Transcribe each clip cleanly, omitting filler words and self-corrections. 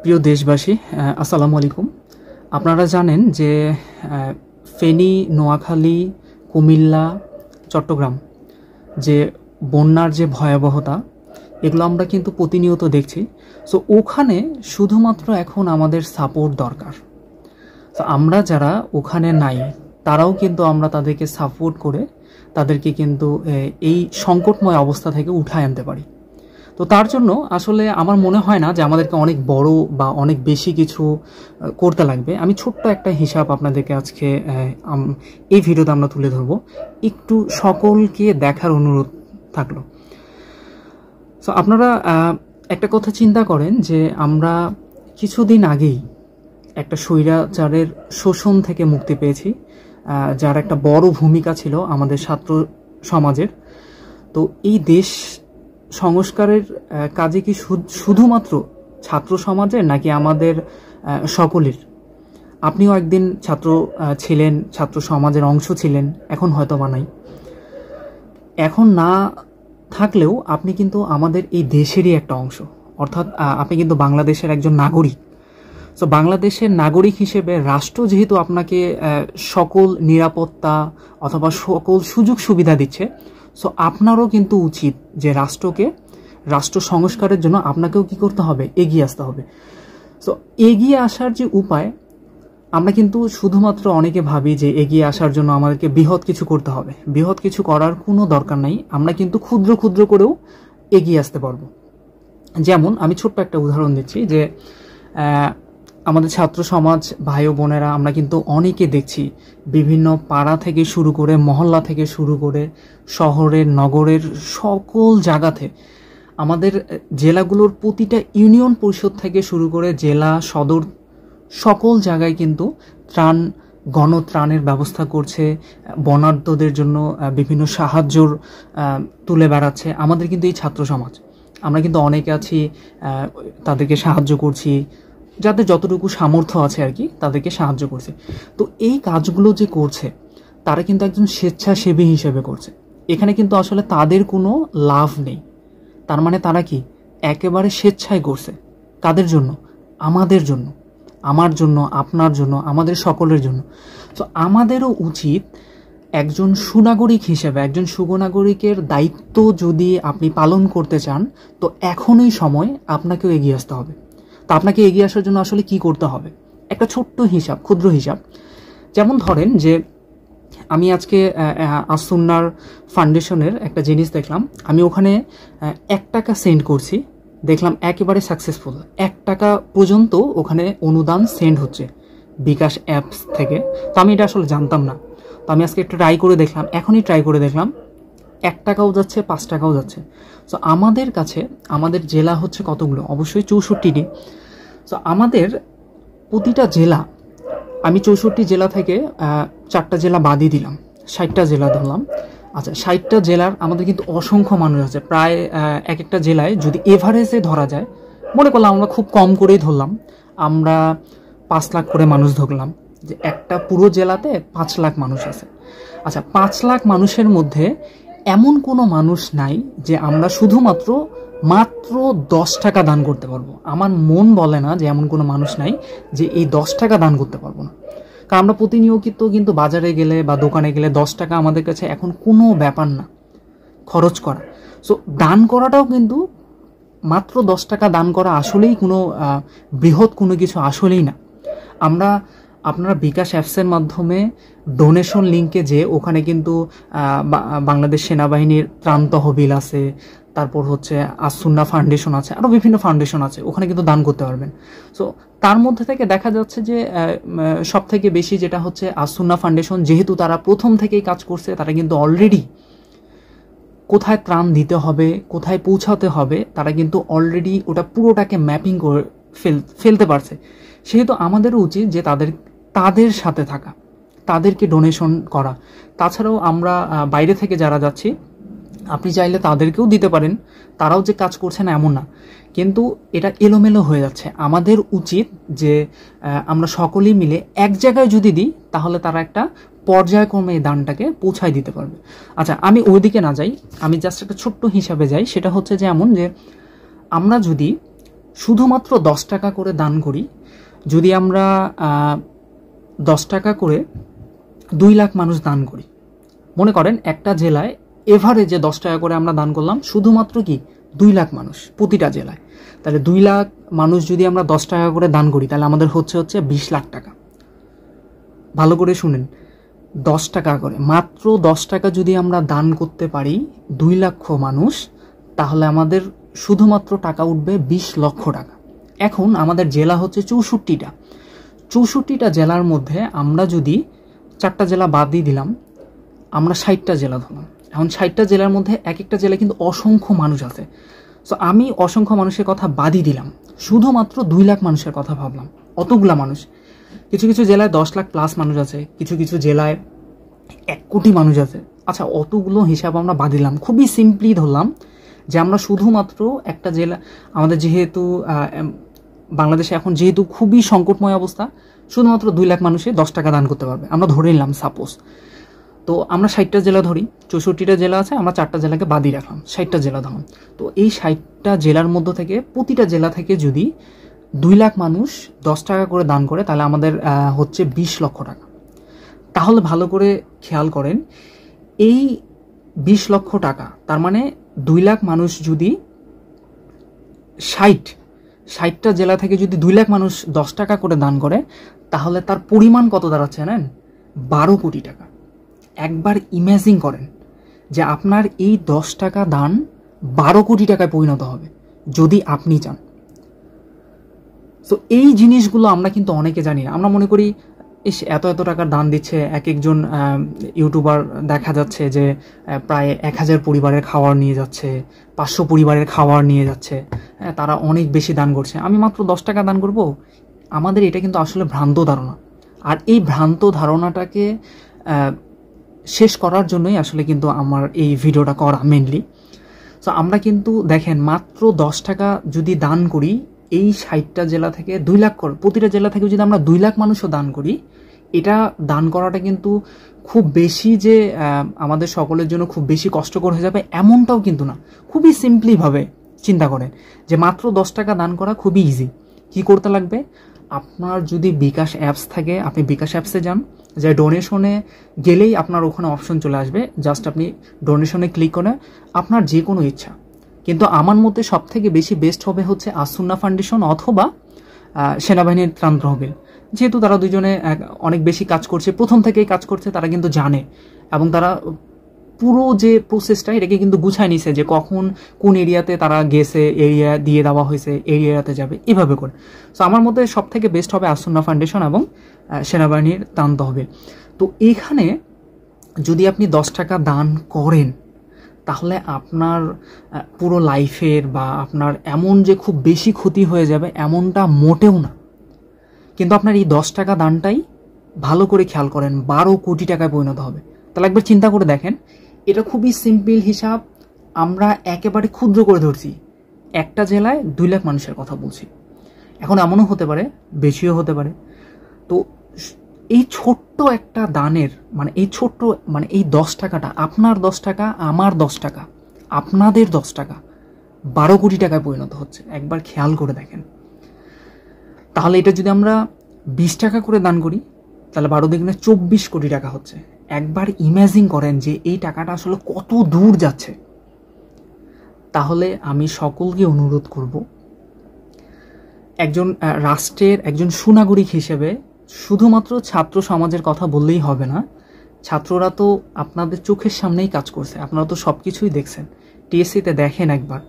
প্রিয় দেশবাসী, আসসালামু আলাইকুম। আপনারা জানেন যে ফেনী, নোয়াখালী, কুমিল্লা, চট্টগ্রাম যে বন্যার যে ভয়াবহতা, এগুলো আমরা কিন্তু প্রতিনিয়ত দেখছি। সো ওখানে শুধুমাত্র এখন আমাদের সাপোর্ট দরকার। তো আমরা যারা ওখানে নাই তারাও কিন্তু আমরা তাদেরকে সাপোর্ট করে তাদেরকে কিন্তু এই সংকটময় অবস্থা থেকে উঠায় আনতে পারি। তো তার জন্য আসলে আমার মনে হয় না যে আমাদেরকে অনেক বড় বা অনেক বেশি কিছু করতে লাগবে। আমি ছোট্ট একটা হিসাব আপনাদেরকে আজকে এই ভিডিওতে আমরা তুলে ধরবো, একটু সকলকে দেখার অনুরোধ থাকলো। সো আপনারা একটা কথা চিন্তা করেন যে আমরা কিছুদিন আগেই একটা স্বৈরাচারের শোষণ থেকে মুক্তি পেয়েছি, যার একটা বড় ভূমিকা ছিল আমাদের ছাত্র সমাজের। তো এই দেশ সংস্কারের কাজে কি শুধুমাত্র ছাত্র সমাজের নাকি আমাদের সকলের? আপনিও একদিন ছাত্র ছিলেন, ছাত্র সমাজের অংশ ছিলেন, এখন হয়তো বা নাই। এখন না থাকলেও আপনি কিন্তু আমাদের এই দেশেরই একটা অংশ, অর্থাৎ আপনি কিন্তু বাংলাদেশের একজন নাগরিক। সো বাংলাদেশের নাগরিক হিসেবে রাষ্ট্র যেহেতু আপনাকে সকল নিরাপত্তা অথবা সকল সুযোগ সুবিধা দিচ্ছে, সো আপনারও কিন্তু উচিত যে রাষ্ট্র সংস্কারের জন্য আপনাকেও কি করতে হবে, এগিয়ে আসতে হবে। সো এগিয়ে আসার যে উপায়, আমরা কিন্তু শুধুমাত্র অনেকে ভাবি যে এগিয়ে আসার জন্য আমাদেরকে বৃহৎ কিছু করতে হবে। বৃহৎ কিছু করার কোনো দরকার নাই, আমরা কিন্তু ক্ষুদ্র ক্ষুদ্র করেও এগিয়ে আসতে পারবো। যেমন আমি ছোট্ট একটা উদাহরণ দিচ্ছি যে আমাদের ছাত্র সমাজ ভাই ও বোনেরা আমরা কিন্তু অনেকে দেখছি বিভিন্ন পাড়া থেকে শুরু করে মহল্লা থেকে শুরু করে শহরের নগরের সকল জায়গাতে, আমাদের জেলাগুলোর প্রতিটা ইউনিয়ন পরিষদ থেকে শুরু করে জেলা সদর সকল জায়গায় কিন্তু গণত্রাণের ব্যবস্থা করছে, বন্যার্তদের জন্য বিভিন্ন সাহায্যর তুলে বেড়াচ্ছে আমাদের কিন্তু এই ছাত্র সমাজ। আমরা কিন্তু অনেকে আছি, তাদেরকে সাহায্য করছি, যাদের যতটুকু সামর্থ্য আছে আর কি, তাদেরকে সাহায্য করছে। তো এই কাজগুলো যে করছে তারা কিন্তু একজন স্বেচ্ছাসেবী হিসেবে করছে। এখানে কিন্তু আসলে তাদের কোনো লাভ নেই। তার মানে তারা কি একেবারে স্বেচ্ছায় করছে। কাদের জন্য? আমাদের জন্য, আমার জন্য, আপনার জন্য, আমাদের সকলের জন্য। তো আমাদেরও উচিত একজন সুনাগরিক হিসেবে, একজন সুনাগরিকের দায়িত্ব যদি আপনি পালন করতে চান, তো এখনই সময় আপনাকেও এগিয়ে আসতে হবে। তো আপনাকে এগিয়ে আসার জন্য আসলে কি করতে হবে? একটা ছোট্ট হিসাব, ক্ষুদ্র হিসাব। যেমন ধরেন যে আমি আজকে আসুন্নার ফাউন্ডেশনের একটা জিনিস দেখলাম, আমি ওখানে 1 টাকা সেন্ড করছি, দেখলাম একেবারে সাকসেসফুল। 1 টাকা পর্যন্ত ওখানে অনুদান সেন্ড হচ্ছে বিকাশ অ্যাপস থেকে। তো আমি এটা আসলে জানতাম না। তো আমি আজকে একটা ট্রাই করে দেখলাম, এখনই ট্রাই করে দেখলাম, 1 টাকাও যাচ্ছে, 5 টাকাও যাচ্ছে। সো আমাদের কাছে, আমাদের জেলা হচ্ছে কতগুলো? অবশ্যই 64টি। সো আমাদের প্রতিটা জেলা, আমি 64 জেলা থেকে 4টা জেলা বাদই দিলাম, 60টা জেলা ধরলাম। আচ্ছা, 60টা জেলার আমাদের কিন্তু অসংখ্য মানুষ আছে। প্রায় এক একটা জেলায় যদি এভারেজে ধরা যায়, মনে করলাম আমরা খুব কম করেই ধরলাম, আমরা 5 লাখ করে মানুষ ধরলাম যে একটা পুরো জেলাতে 5 লাখ মানুষ আছে। আচ্ছা, 5 লাখ মানুষের মধ্যে এমন কোনো মানুষ নাই যে আমরা শুধুমাত্র মাত্র 10 টাকা দান করতে পারবো। আমার মন বলে না যে এমন কোনো মানুষ নাই যে এই 10 টাকা দান করতে পারবো না। কারণ আমরা প্রতিনিয়ত কিন্তু বাজারে গেলে বা দোকানে গেলে 10 টাকা আমাদের কাছে এখন কোনো ব্যাপার না খরচ করা। সো দান করাটাও কিন্তু, মাত্র 10 টাকা দান করা আসলেই কোনো বৃহৎ কোনো কিছু আসলেই না। আপনারা বিকাশ অ্যাপসের মাধ্যমে ডোনেশন লিঙ্কে যে ওখানে কিন্তু বাংলাদেশ সেনাবাহিনীর ত্রাণ তহবিল আছে, তারপর হচ্ছে আসুন্না ফাউন্ডেশন আছে, আরও বিভিন্ন ফাউন্ডেশন আছে, ওখানে কিন্তু দান করতে পারবেন। সো তার মধ্যে থেকে দেখা যাচ্ছে যে সব থেকে বেশি যেটা হচ্ছে আসুন্না ফাউন্ডেশন, যেহেতু তারা প্রথম থেকেই কাজ করছে, তারা কিন্তু অলরেডি কোথায় ত্রাণ দিতে হবে, কোথায় পৌঁছাতে হবে, তারা কিন্তু অলরেডি ওটা পুরোটাকে ম্যাপিং করে ফেলতে পারছে। সেহেতু আমাদেরও উচিত যে তাদের সাথে থাকা, তাদেরকে ডোনেশন করা। তাছাড়াও আমরা বাইরে থেকে যারা যাচ্ছি, আপনি চাইলে তাদেরকেও দিতে পারেন, তারাও যে কাজ করছে না এমন না, কিন্তু এটা এলোমেলো হয়ে যাচ্ছে। আমাদের উচিত যে আমরা সকলেই মিলে এক জায়গায় যদি দিই, তাহলে তারা একটা পর্যায়ক্রমে এই দানটাকে পৌঁছায় দিতে পারবে। আচ্ছা, আমি ওইদিকে না যাই, আমি জাস্ট একটা ছোট্ট হিসাবে যাই। সেটা হচ্ছে যে এমন যে আমরা যদি শুধুমাত্র 10 টাকা করে দান করি, যদি আমরা 10 টাকা করে 2 লাখ মানুষ দান করি, মনে করেন একটা জেলায় এভারেজে 10 টাকা করে আমরা দান করলাম, শুধুমাত্র কি 2 লাখ মানুষ প্রতিটা জেলায়, তাহলে 2 লাখ মানুষ যদি আমরা 10 টাকা করে দান করি তাহলে আমাদের হচ্ছে 20 লাখ টাকা। ভালো করে শুনেন, 10 টাকা করে, মাত্র 10 টাকা যদি আমরা দান করতে পারি 2 লক্ষ মানুষ, তাহলে আমাদের শুধুমাত্র টাকা উঠবে 20 লক্ষ টাকা। এখন আমাদের জেলা হচ্ছে 64টা, 64টা জেলার মধ্যে আমরা যদি 4টা জেলা বাদ দিয়ে দিলাম, আমরা 60টা জেলা ধরলাম। এখন 60টা জেলার মধ্যে এক একটা জেলায় কিন্তু অসংখ্য মানুষ আছে। সো আমি অসংখ্য মানুষের কথা বাদই দিলাম, শুধুমাত্র 2 লাখ মানুষের কথা ভাবলাম। অতগুলা মানুষ, কিছু কিছু জেলায় 10 লাখ প্লাস মানুষ আছে, কিছু কিছু জেলায় 1 কোটি মানুষ আছে। আচ্ছা, অতগুলো হিসাব আমরা বাদ দিলাম, খুবই সিম্পলি ধরলাম যে আমরা শুধুমাত্র একটা জেলা, আমাদের যেহেতু বাংলাদেশে এখন যেহেতু খুবই সংকটময় অবস্থা, শুধুমাত্র 2 লাখ মানুষে 10 টাকা দান করতে পারবে, আমরা ধরে নিলাম সাপোজ। তো আমরা 60টা জেলা ধরি, 64টা জেলা আছে, আমরা 4টা জেলাকে বাদই রাখলাম, 60টা জেলা ধরলাম। তো এই 60টা জেলার মধ্য থেকে প্রতিটা জেলা থেকে যদি 2 লাখ মানুষ 10 টাকা করে দান করে, তাহলে আমাদের হচ্ছে 20 লক্ষ টাকা। তাহলে ভালো করে খেয়াল করেন, এই 20 লক্ষ টাকা, তার মানে 2 লাখ মানুষ যদি 60টা জেলা থেকে যদি 2 লাখ মানুষ 10 টাকা করে দান করে, তাহলে তার পরিমাণ কত দাঁড়াচ্ছে জানেন? 12 কোটি টাকা। একবার ইমাজিন করেন যে আপনার এই 10 টাকা দান 12 কোটি টাকায় পরিণত হবে যদি আপনি চান। তো এই জিনিসগুলো আমরা কিন্তু অনেকে জানি না। আমরা মনে করি এত এত টাকার দান দিচ্ছে, এক একজন ইউটিউবার দেখা যাচ্ছে যে প্রায় 1000 পরিবারের খাবার নিয়ে যাচ্ছে, 500 পরিবারের খাবার নিয়ে যাচ্ছে, তারা অনেক বেশি দান করছে, আমি মাত্র 10 টাকা দান করব। আমাদের এটা কিন্তু আসলে ভ্রান্ত ধারণা। আর এই ভ্রান্ত ধারণাটাকে শেষ করার জন্যই আসলে কিন্তু আমার এই ভিডিওটা করা মেনলি। তো আমরা কিন্তু দেখেন, মাত্র 10 টাকা যদি দান করি, এই 60টা জেলা থেকে 2 লাখ করে, প্রতিটা জেলা থেকে যদি আমরা 2 লাখ মানুষও দান করি, এটা দান করাটা কিন্তু খুব বেশি যে আমাদের সকলের জন্য খুব বেশি কষ্টকর হয়ে যাবে এমনটাও কিন্তু না। খুবই সিম্পলিভাবে চিন্তা করেন যে মাত্র 10 টাকা দান করা খুবই ইজি। কি করতে লাগবে? আপনার যদি বিকাশ অ্যাপস থাকে, আপনি বিকাশ অ্যাপসে যান, যে ডোনেশনে গেলেই আপনার ওখানে অপশন চলে আসবে, জাস্ট আপনি ডোনেশনে ক্লিক করে আপনার যে কোনো ইচ্ছা। কিন্তু আমার মতে সব থেকে বেশি বেস্ট হবে হচ্ছে আসুন্না ফাউন্ডেশন অথবা সেনাবাহিনীর ত্রাণ তহবিল, যেহেতু তারা দুজনে অনেক বেশি কাজ করছে, প্রথম থেকেই কাজ করছে, তারা কিন্তু জানে এবং তারা পুরো যে প্রসেসটা এটাকে কিন্তু গুছায় নিছে যে কখন কোন এরিয়াতে তারা গেছে, এরিয়া দিয়ে দেওয়া হয়েছে, এরিয়াতে যাবে, এভাবে করে। সো আমার মতে সব থেকে বেস্ট হবে আসুন্না ফাউন্ডেশন এবং সেনাবাহিনীর ত্রাণ তহবিল। তো এখানে যদি আপনি 10 টাকা দান করেন, তাহলে আপনার পুরো লাইফের বা আপনার এমন যে খুব বেশি ক্ষতি হয়ে যাবে এমনটা মোটেও না। কিন্তু আপনার এই 10 টাকা দানটাই ভালো করে খেয়াল করেন 12 কোটি টাকায় পরিণত হবে। তাহলে একবার চিন্তা করে দেখেন, এটা খুবই সিম্পল হিসাব, আমরা একেবারে ক্ষুদ্র করে ধরছি, একটা জেলায় 2 লাখ মানুষের কথা বলছি। এখন এমনও হতে পারে, বেশিও হতে পারে। তো এই ছোট্ট একটা দানের এই 10 টাকাটা, আপনার 10 টাকা, আমার 10 টাকা, আপনাদের 10 টাকা 12 কোটি টাকায় পরিণত হচ্ছে। একবার খেয়াল করে দেখেন। তাহলে এটা যদি আমরা 20 টাকা করে দান করি, তাহলে 12 দিনে 24 কোটি টাকা হচ্ছে। একবার ইমাজিন করেন যে এই টাকাটা আসলে কত দূর যাচ্ছে। তাহলে আমি সকলকে অনুরোধ করব, একজন রাষ্ট্রের একজন সুনাগরিক হিসেবে শুধুমাত্র ছাত্র সমাজের কথা বললেই হবে না। ছাত্ররা তো আপনাদের চোখের সামনেই কাজ করছে, আপনারা তো সব কিছুই দেখছেন। টিএসসিতে দেখেন একবার,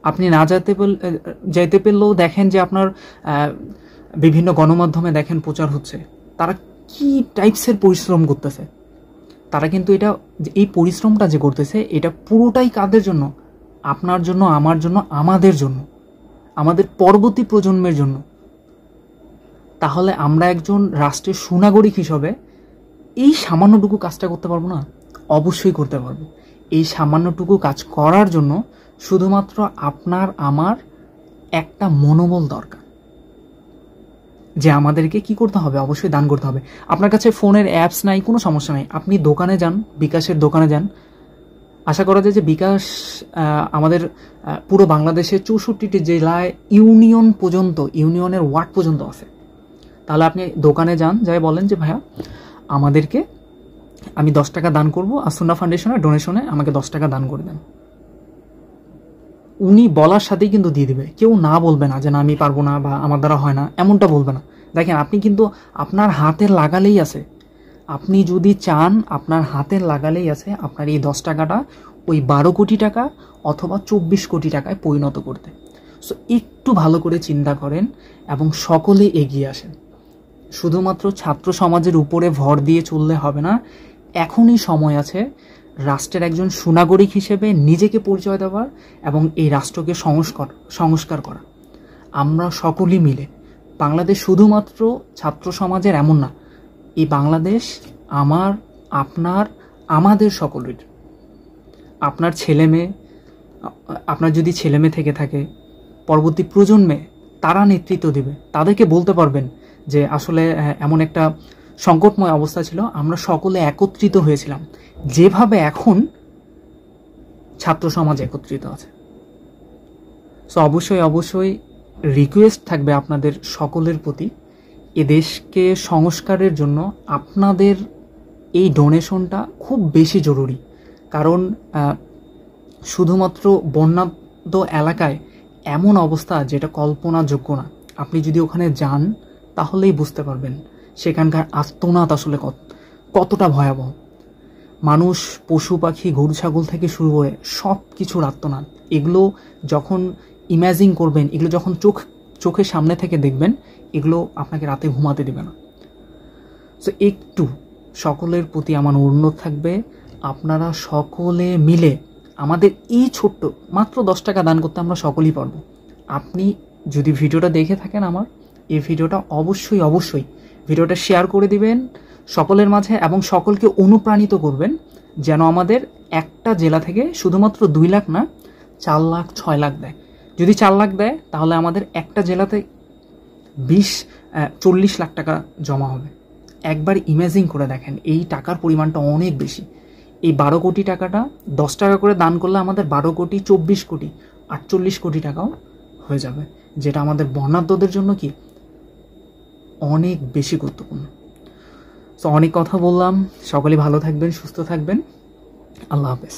আপনি না যাইতে পেলেও দেখেন যে আপনার বিভিন্ন গণমাধ্যমে দেখেন প্রচার হচ্ছে, তারা কি টাইপসের পরিশ্রম করতেছে। তারা কিন্তু এই পরিশ্রমটা যে করতেছে, এটা পুরোটাই কাদের জন্য? আপনার জন্য, আমার জন্য, আমাদের জন্য, আমাদের পরবর্তী প্রজন্মের জন্য। তাহলে আমরা একজন রাষ্ট্রের সুনাগরিক হিসেবে এই সামান্যটুকু কাজটা করতে পারবো না? অবশ্যই করতে পারবো। এই সামান্যটুকু কাজ করার জন্য শুধুমাত্র আপনার আমার একটা মনোবল দরকার, যে আমাদেরকে কি করতে হবে? অবশ্যই দান করতে হবে। আপনার কাছে ফোনের অ্যাপস নাই, কোনো সমস্যা নাই, আপনি দোকানে যান, বিকাশের দোকানে যান, আশা করা যায় যে বিকাশ আমাদের পুরো বাংলাদেশের 64টি জেলায় ইউনিয়নের ওয়ার্ড পর্যন্ত আছে। তাহলে আপনি দোকানে যান, যাই বলেন যে ভাইয়া আমাদেরকে আমি 10 টাকা দান করব, আসুন্না ফাউন্ডেশনের ডোনেশনে আমাকে 10 টাকা দান করে দেন। উনি বলার সাথেই কিন্তু দিয়ে দিবে, কেউ না বলবে না যে না আমি পারবো না বা আমার দ্বারা হয় না, এমনটা বলবে না। দেখেন আপনি কিন্তু আপনার হাতের লাগালেই আছে, আপনি যদি চান আপনার হাতের লাগালেই আছে আপনার এই 10 টাকাটা ওই 12 কোটি টাকা অথবা 24 কোটি টাকায় পরিণত করতে। সো একটু ভালো করে চিন্তা করেন এবং সকলে এগিয়ে আসেন। শুধুমাত্র ছাত্র সমাজের উপরে ভর দিয়ে চললে হবে না। এখনই সময় আছে রাষ্ট্রের একজন সুনাগরিক হিসেবে নিজেকে পরিচয় দেওয়ার এবং এই রাষ্ট্রকে সংস্কার করা। আমরা সকলেই মিলে, বাংলাদেশ শুধুমাত্র ছাত্র সমাজের এমন না, এই বাংলাদেশ আমার, আপনার, আমাদের সকলের। আপনার ছেলে মেয়ে, আপনার যদি ছেলে মেয়ে থেকে থাকে, পরবর্তী প্রজন্মে তারা নেতৃত্ব দিবে, তাদেরকে বলতে পারবেন যে আসলে এমন একটা সংকটময় অবস্থা ছিল, আমরা সকলে একত্রিত হয়েছিলাম যেভাবে এখন ছাত্র সমাজ একত্রিত আছে। সো অবশ্যই রিকোয়েস্ট থাকবে আপনাদের সকলের প্রতি, এ দেশকে সংস্কারের জন্য আপনাদের এই ডোনেশনটা খুব বেশি জরুরি। কারণ শুধুমাত্র বন্যার্ত এলাকায় এমন অবস্থা যেটা কল্পনাযোগ্য না। আপনি যদি ওখানে যান তাহলেই বুঝতে পারবেন সেখানকার আর্তনাদ আসলে কতটা ভয়াবহ। মানুষ, পশু পাখি, গরু ছাগল থেকে শুরু করে সব কিছুর আর্তনাদ। এগুলো যখন ইমাজিন করবেন, এগুলো যখন চোখের সামনে থেকে দেখবেন, এগুলো আপনাকে রাতে ঘুমাতে দেবে না। সো একটু সকলের প্রতি আমার অনুরোধ থাকবে, আপনারা সকলে মিলে আমাদের এই ছোট্ট মাত্র 10 টাকা দান করতে আমরা সকলেই পারবো। আপনি যদি ভিডিওটা দেখে থাকেন আমার, এই ভিডিওটা অবশ্যই ভিডিওটা শেয়ার করে দিবেন সকলের মাঝে এবং সকলকে অনুপ্রাণিত করবেন যেন আমাদের একটা জেলা থেকে শুধুমাত্র 2 লাখ না 4 লাখ 6 লাখ দেয়। যদি 4 লাখ দেয় তাহলে আমাদের একটা জেলাতে 40 লাখ টাকা জমা হবে। একবার ইমাজিন করে দেখেন, এই টাকার পরিমাণটা অনেক বেশি। এই 12 কোটি টাকাটা 10 টাকা করে দান করলে আমাদের 12 কোটি 24 কোটি 48 কোটি টাকাও হয়ে যাবে, যেটা আমাদের বন্যার্তদের জন্য কি অনেক বেশি গুরুত্বপূর্ণ। সো অনেক কথা বললাম, সকলে ভালো থাকবেন, সুস্থ থাকবেন, আল্লাহ হাফেজ।